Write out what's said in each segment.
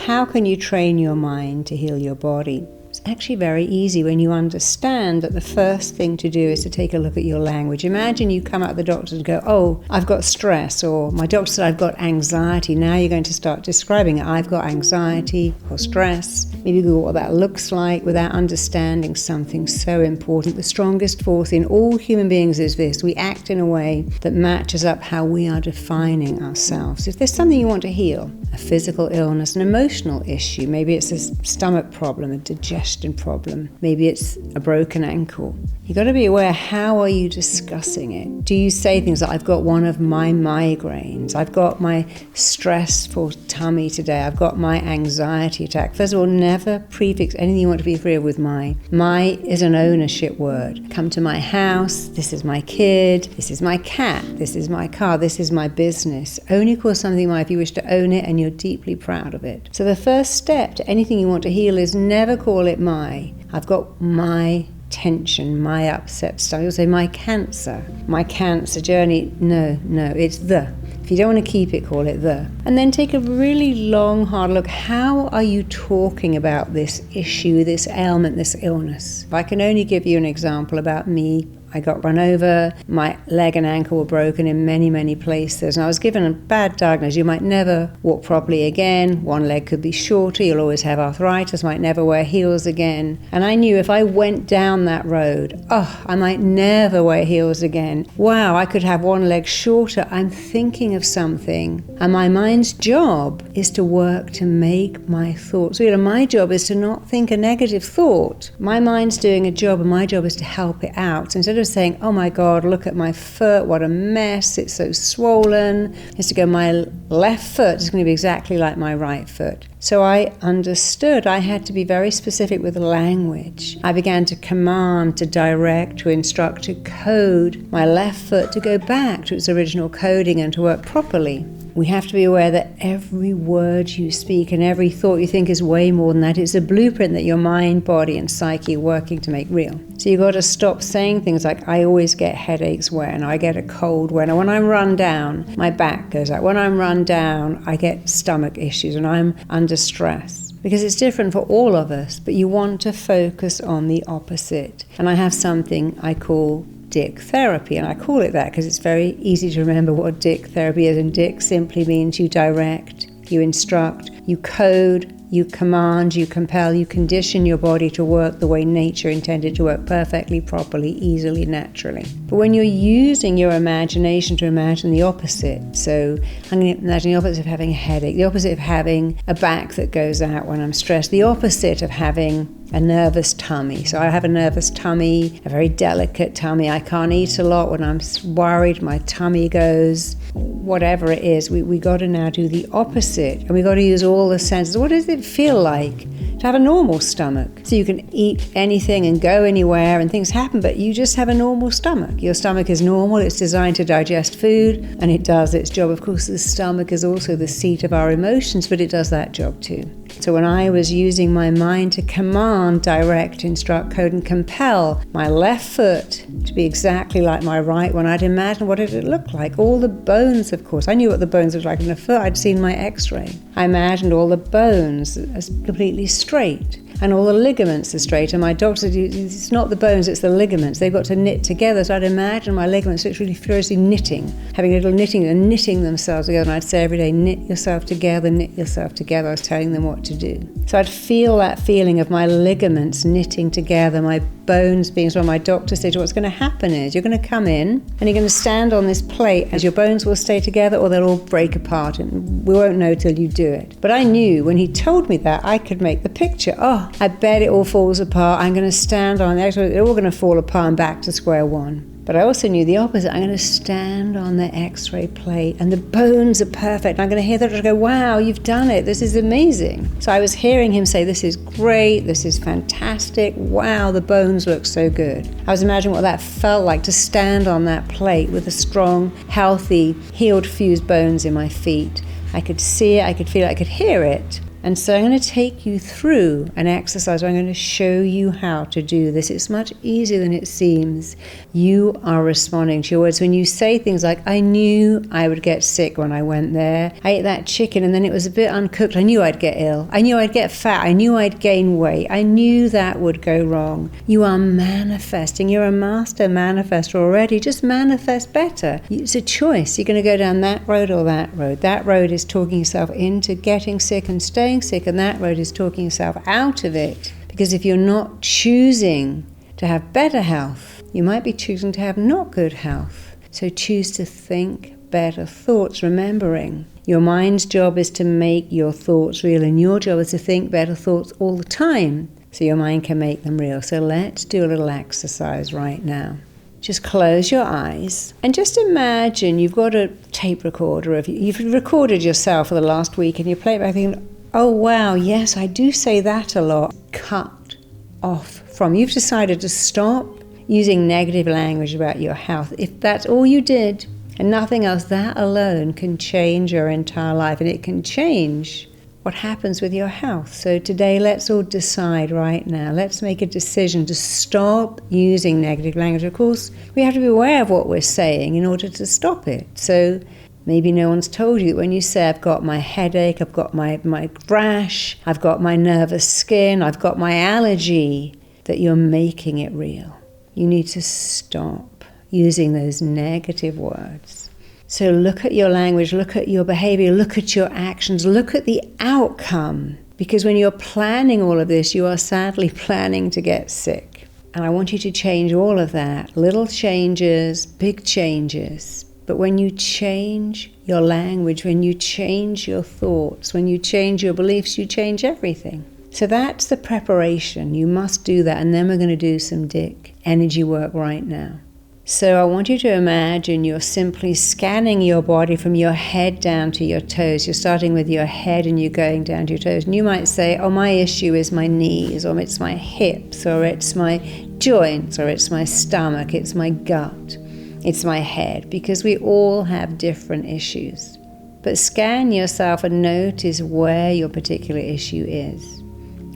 how can you train your mind to heal your body? It's actually very easy when you understand that the first thing to do is to take a look at your language. Imagine you come out of the doctor and go, oh, I've got stress, or my doctor said I've got anxiety. Now you're going to start describing it. I've got anxiety or stress. Maybe Google what that looks like without understanding something so important. The strongest force in all human beings is this. We act in a way that matches up how we are defining ourselves. If there's something you want to heal, a physical illness, an emotional issue, maybe it's a stomach problem, a digestion problem, maybe it's a broken ankle. You've got to be aware, how are you discussing it? Do you say things like, I've got one of my migraines, I've got my stressful tummy today, I've got my anxiety attack? First of all, never prefix anything you want to be free of with my. My is an ownership word. Come to my house, this is my kid, this is my cat, this is my car, this is my business. Only call something my if you wish to own it and you're deeply proud of it. So the first step to anything you want to heal is never call it my. I've got my tension, my upset stomach. You'll say my cancer journey. No, it's the. If you don't want to keep it, call it the. And then take a really long, hard look. How are you talking about this issue, this ailment, this illness? If I can only give you an example about me, I got run over, my leg and ankle were broken in many, many places, and I was given a bad diagnosis. You might never walk properly again, one leg could be shorter, you'll always have arthritis, might never wear heels again. And I knew if I went down that road, I might never wear heels again. Wow, I could have one leg shorter. I'm thinking of something, and my mind's job is to work to make my thoughts real. My job is to not think a negative thought. My mind's doing a job, and my job is to help it out. Instead of saying, oh my God, look at my foot, what a mess, it's so swollen, is to go, my left foot is going to be exactly like my right foot. So I understood I had to be very specific with the language. I began to command, to direct, to instruct, to code my left foot to go back to its original coding and to work properly. We have to be aware that every word you speak and every thought you think is way more than that. It's a blueprint that your mind, body, and psyche are working to make real. So you've got to stop saying things like, I always get headaches when, I get a cold when, or when I'm run down, my back goes out. When I'm run down, I get stomach issues and I'm under stress. Because it's different for all of us, but you want to focus on the opposite. And I have something I call Dick therapy, and I call it that because it's very easy to remember what Dick therapy is. And Dick simply means you direct, you instruct, you code, you command, you compel, you condition your body to work the way nature intended to work, perfectly, properly, easily, naturally. But when you're using your imagination to imagine the opposite, so I'm going to imagine the opposite of having a headache, the opposite of having a back that goes out when I'm stressed, the opposite of having a nervous tummy. So I have a nervous tummy, a very delicate tummy. I can't eat a lot. When I'm worried, my tummy goes. Whatever it is, we got to now do the opposite. And we got to use all the senses. What does it feel like to have a normal stomach? So you can eat anything and go anywhere and things happen, but you just have a normal stomach. Your stomach is normal. It's designed to digest food, and it does its job. Of course, the stomach is also the seat of our emotions, but it does that job too. So when I was using my mind to command, direct, instruct, code, and compel my left foot to be exactly like my right one, I'd imagine what did it look like. All the bones, of course. I knew what the bones looked like in the foot. I'd seen my x-ray. I imagined all the bones as completely straight. And all the ligaments are straight. And my doctor said, it's not the bones, it's the ligaments. They've got to knit together. So I'd imagine my ligaments literally furiously knitting, having a little knitting and knitting themselves together. And I'd say every day, knit yourself together, knit yourself together. I was telling them what to do. So I'd feel that feeling of my ligaments knitting together, my bones being strong. My doctor said, what's going to happen is you're going to come in and you're going to stand on this plate as your bones will stay together or they'll all break apart. And we won't know till you do it. But I knew when he told me that, I could make the picture. I bet it all falls apart. I'm going to stand on it. They're all going to fall apart and back to square one. But I also knew the opposite. I'm going to stand on the x-ray plate and the bones are perfect. I'm going to hear that and go, wow, you've done it. This is amazing. So I was hearing him say, this is great. This is fantastic. Wow, the bones look so good. I was imagining what that felt like to stand on that plate with the strong, healthy, healed, fused bones in my feet. I could see it, I could feel it, I could hear it. And so I'm going to take you through an exercise where I'm going to show you how to do this. It's much easier than it seems. You are responding to your words. When you say things like, I knew I would get sick when I went there. I ate that chicken and then it was a bit uncooked. I knew I'd get ill. I knew I'd get fat. I knew I'd gain weight. I knew that would go wrong. You are manifesting. You're a master manifestor already. Just manifest better. It's a choice. You're going to go down that road or that road. That road is talking yourself into getting sick and staying sick, and that road is talking yourself out of it. Because if you're not choosing to have better health, you might be choosing to have not good health. So choose to think better thoughts, remembering your mind's job is to make your thoughts real, and your job is to think better thoughts all the time so your mind can make them real. So let's do a little exercise right now. Just close your eyes and just imagine you've got a tape recorder of you. You've recorded yourself for the last week and you play it back thinking, oh wow, yes, I do say that a lot. Cut off from. You've decided to stop using negative language about your health. If that's all you did and nothing else, that alone can change your entire life, and it can change what happens with your health. So today, let's all decide right now. Let's make a decision to stop using negative language. Of course, we have to be aware of what we're saying in order to stop it. So maybe no one's told you that when you say, I've got my headache, I've got my rash, I've got my nervous skin, I've got my allergy, that you're making it real. You need to stop using those negative words. So look at your language, look at your behavior, look at your actions, look at the outcome. Because when you're planning all of this, you are sadly planning to get sick. And I want you to change all of that. Little changes, big changes. But when you change your language, when you change your thoughts, when you change your beliefs, you change everything. So that's the preparation. You must do that. And then we're going to do some deep energy work right now. So I want you to imagine you're simply scanning your body from your head down to your toes. You're starting with your head and you're going down to your toes. And you might say, oh, my issue is my knees, or it's my hips, or it's my joints, or it's my stomach, it's my gut, it's my head, because we all have different issues. But scan yourself and notice where your particular issue is.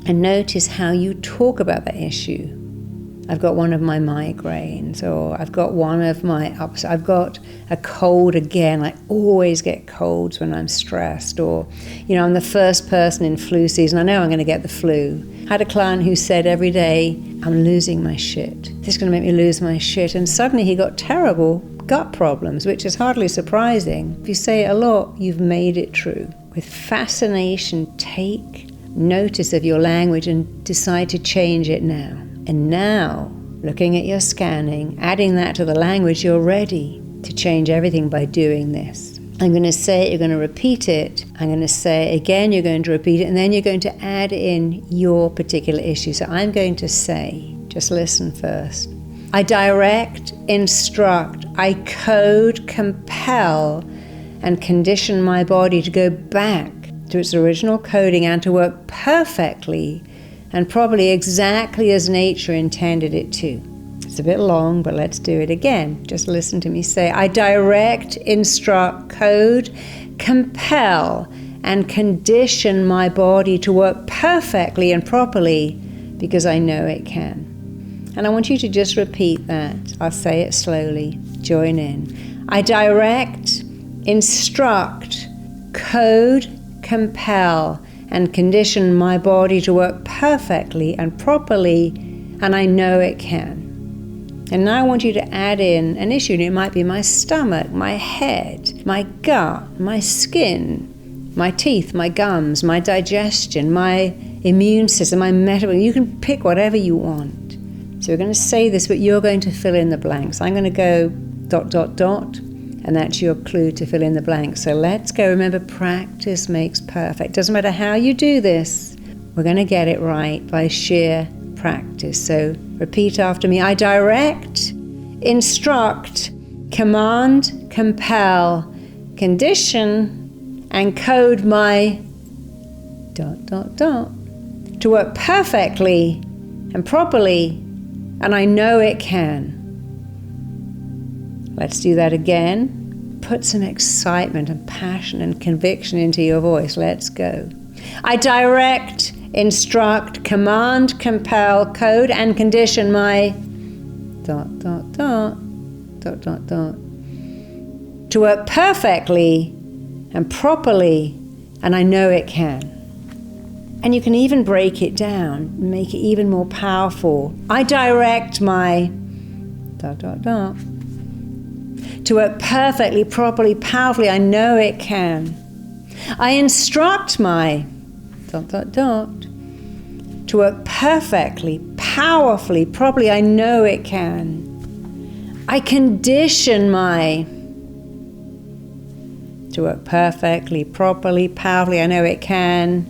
And notice how you talk about that issue. I've got one of my migraines, or I've got one of my ups. I've got a cold again. I always get colds when I'm stressed, or, I'm the first person in flu season. I know I'm going to get the flu. I had a client who said every day, I'm losing my shit. This is going to make me lose my shit. And suddenly he got terrible gut problems, which is hardly surprising. If you say it a lot, you've made it true. With fascination, take notice of your language and decide to change it now. And now, looking at your scanning, adding that to the language, you're ready to change everything by doing this. I'm going to say it, you're going to repeat it. I'm going to say it again, you're going to repeat it, and then you're going to add in your particular issue. So I'm going to say, just listen first. I direct, instruct, I code, compel, and condition my body to go back to its original coding and to work perfectly and probably exactly as nature intended it to. It's a bit long, but let's do it again. Just listen to me say, I direct, instruct, code, compel, and condition my body to work perfectly and properly because I know it can. And I want you to just repeat that. I'll say it slowly. Join in. I direct, instruct, code, compel, and condition my body to work perfectly and properly, and I know it can. And now I want you to add in an issue. It might be my stomach, my head, my gut, my skin, my teeth, my gums, my digestion, my immune system, my metabolism. You can pick whatever you want. So we're going to say this, but you're going to fill in the blanks. I'm going to go ... and that's your clue to fill in the blanks. So let's go. Remember, practice makes perfect. Doesn't matter how you do this, we're going to get it right by sheer practice. So repeat after me. I direct, instruct, command, compel, condition, and code my ... to work perfectly and properly, and I know it can. Let's do that again. Put some excitement and passion and conviction into your voice. Let's go. I direct, instruct, command, compel, code, and condition my ... to work perfectly and properly, and I know it can. And you can even break it down and make it even more powerful. I direct my ... to work perfectly, properly, powerfully, I know it can. I instruct my ... to work perfectly, powerfully, properly, I know it can. I condition my ... to work perfectly, properly, powerfully, I know it can.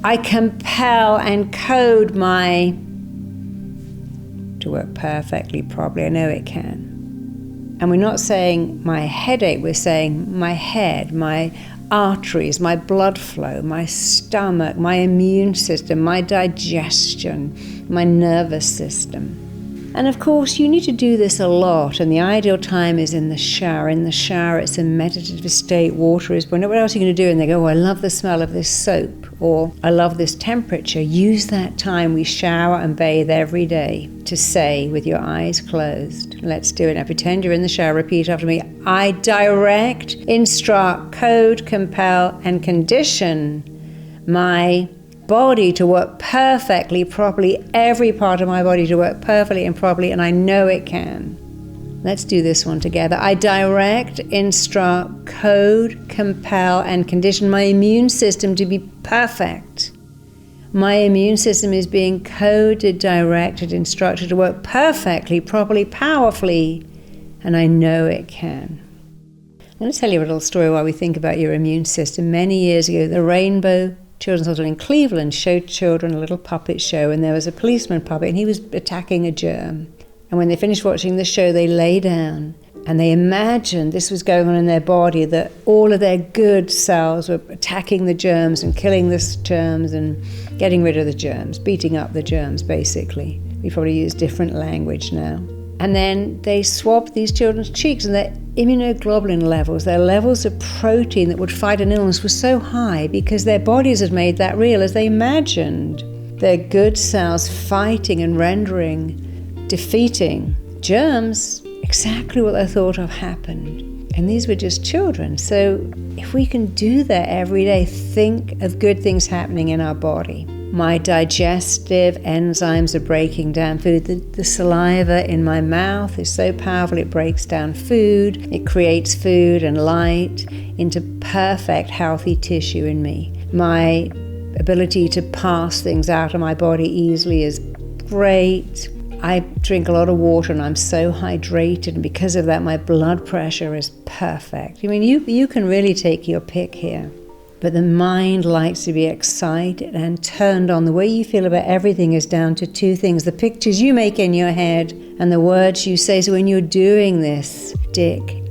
I compel and code my ... to work perfectly, properly, I know it can. And we're not saying my headache, we're saying my head, my arteries, my blood flow, my stomach, my immune system, my digestion, my nervous system. And of course, you need to do this a lot, and the ideal time is in the shower. In the shower, it's a meditative state. Water is, what else are you going to do? And they go, oh, I love the smell of this soap, or I love this temperature. Use that time. We shower and bathe every day to say with your eyes closed. Let's do it now. Pretend you're in the shower. Repeat after me. I direct, instruct, code, compel, and condition my body to work perfectly, properly, every part of my body to work perfectly and properly, and I know it can. Let's do this one together. I direct, instruct, code, compel, and condition my immune system to be perfect. My immune system is being coded, directed, instructed to work perfectly, properly, powerfully, and I know it can. I'm going to tell you a little story while we think about your immune system. Many years ago, the Rainbow Children's Hospital in Cleveland showed children a little puppet show, and there was a policeman puppet, and he was attacking a germ. And when they finished watching the show, they lay down, and they imagined this was going on in their body, that all of their good cells were attacking the germs and killing the germs and getting rid of the germs, beating up the germs, basically. We probably use different language now. And then they swabbed these children's cheeks, and their immunoglobulin levels, their levels of protein that would fight an illness, were so high because their bodies had made that real as they imagined their good cells fighting and defeating germs, exactly what they thought of happened. And these were just children. So if we can do that every day, think of good things happening in our body. My digestive enzymes are breaking down food. The saliva in my mouth is so powerful, it breaks down food. It creates food and light into perfect, healthy tissue in me. My ability to pass things out of my body easily is great. I drink a lot of water and I'm so hydrated, and because of that, my blood pressure is perfect. I mean, you can really take your pick here. But the mind likes to be excited and turned on. The way you feel about everything is down to two things: the pictures you make in your head and the words you say. So when you're doing this, Dick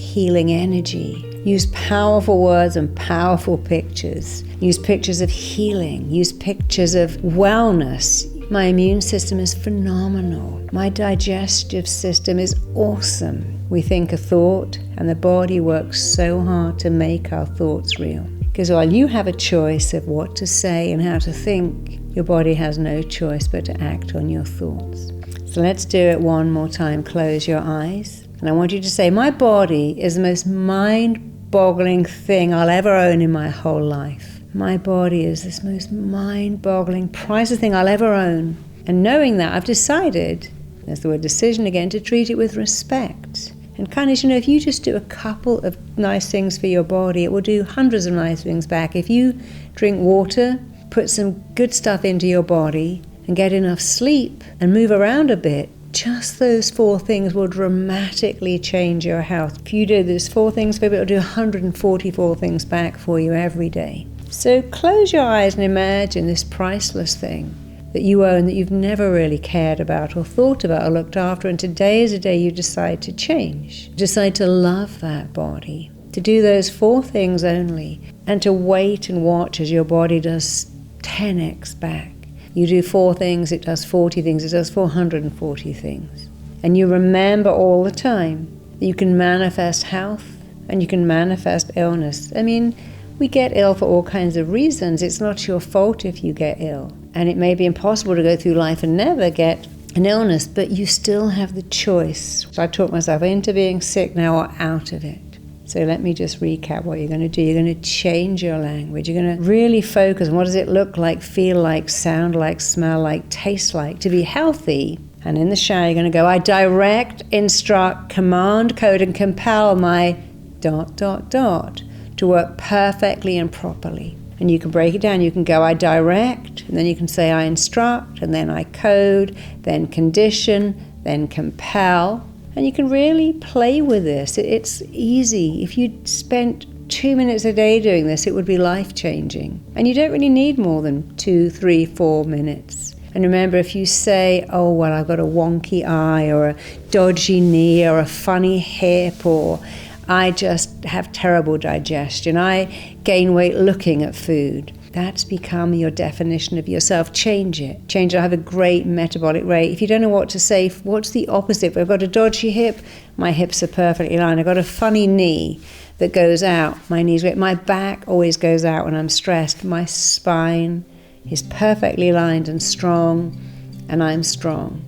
healing energy. Use powerful words and powerful pictures. Use pictures of healing. Use pictures of wellness. My immune system is phenomenal. My digestive system is awesome. We think a thought, and the body works so hard to make our thoughts real. Because while you have a choice of what to say and how to think, your body has no choice but to act on your thoughts. So let's do it one more time. Close your eyes. And I want you to say, my body is the most mind-boggling thing I'll ever own in my whole life. My body is this most mind-boggling, priceless thing I'll ever own. And knowing that, I've decided, there's the word decision again, to treat it with respect. And kindness, if you just do a couple of nice things for your body, it will do hundreds of nice things back. If you drink water, put some good stuff into your body, and get enough sleep, and move around a bit, just those 4 things will dramatically change your health. If you do those 4 things for you, it'll do 144 things back for you every day. So close your eyes and imagine this priceless thing that you own, that you've never really cared about or thought about or looked after, and today is a day you decide to change. Decide to love that body, to do those 4 things only, and to wait and watch as your body does 10x back. You do 4 things, it does 40 things, it does 440 things. And you remember all the time that you can manifest health and you can manifest illness. I mean, We get ill for all kinds of reasons. It's not your fault if you get ill. And it may be impossible to go through life and never get an illness, but you still have the choice. So I talked myself into being sick now or out of it. So let me just recap what you're going to do. You're going to change your language. You're going to really focus on what does it look like, feel like, sound like, smell like, taste like to be healthy. And in the shower, you're going to go, I direct, instruct, command, code, and compel my ... to work perfectly and properly. And you can break it down. You can go, I direct, and then you can say, I instruct, and then I code, then condition, then compel. And you can really play with this. It's easy. If you spent 2 minutes a day doing this, it would be life-changing. And you don't really need more than 2, 3, 4 minutes. And remember, if you say, oh, well, I've got a wonky eye or a dodgy knee or a funny hip, or I just have terrible digestion, I gain weight looking at food, that's become your definition of yourself. Change it. Change it. I have a great metabolic rate. If you don't know what to say, what's the opposite? If I've got a dodgy hip, my hips are perfectly aligned. I've got a funny knee that goes out, my knees great. My back always goes out when I'm stressed. My spine is perfectly aligned and strong, and I'm strong.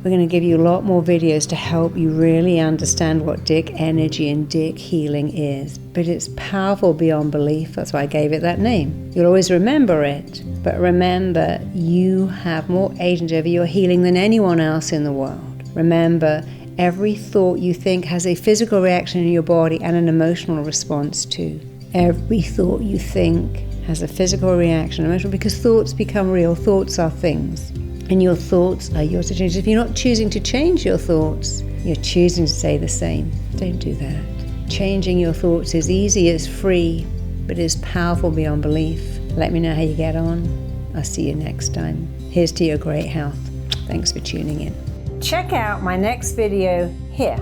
We're going to give you a lot more videos to help you really understand what Dick energy and Dick healing is. But it's powerful beyond belief. That's why I gave it that name. You'll always remember it. But remember, you have more agency over your healing than anyone else in the world. Remember, every thought you think has a physical reaction in your body and an emotional response too. Every thought you think has a physical reaction, emotional, because thoughts become real. Thoughts are things. And your thoughts are yours to change. If you're not choosing to change your thoughts, you're choosing to stay the same. Don't do that. Changing your thoughts is easy, it's free, but it's powerful beyond belief. Let me know how you get on. I'll see you next time. Here's to your great health. Thanks for tuning in. Check out my next video here.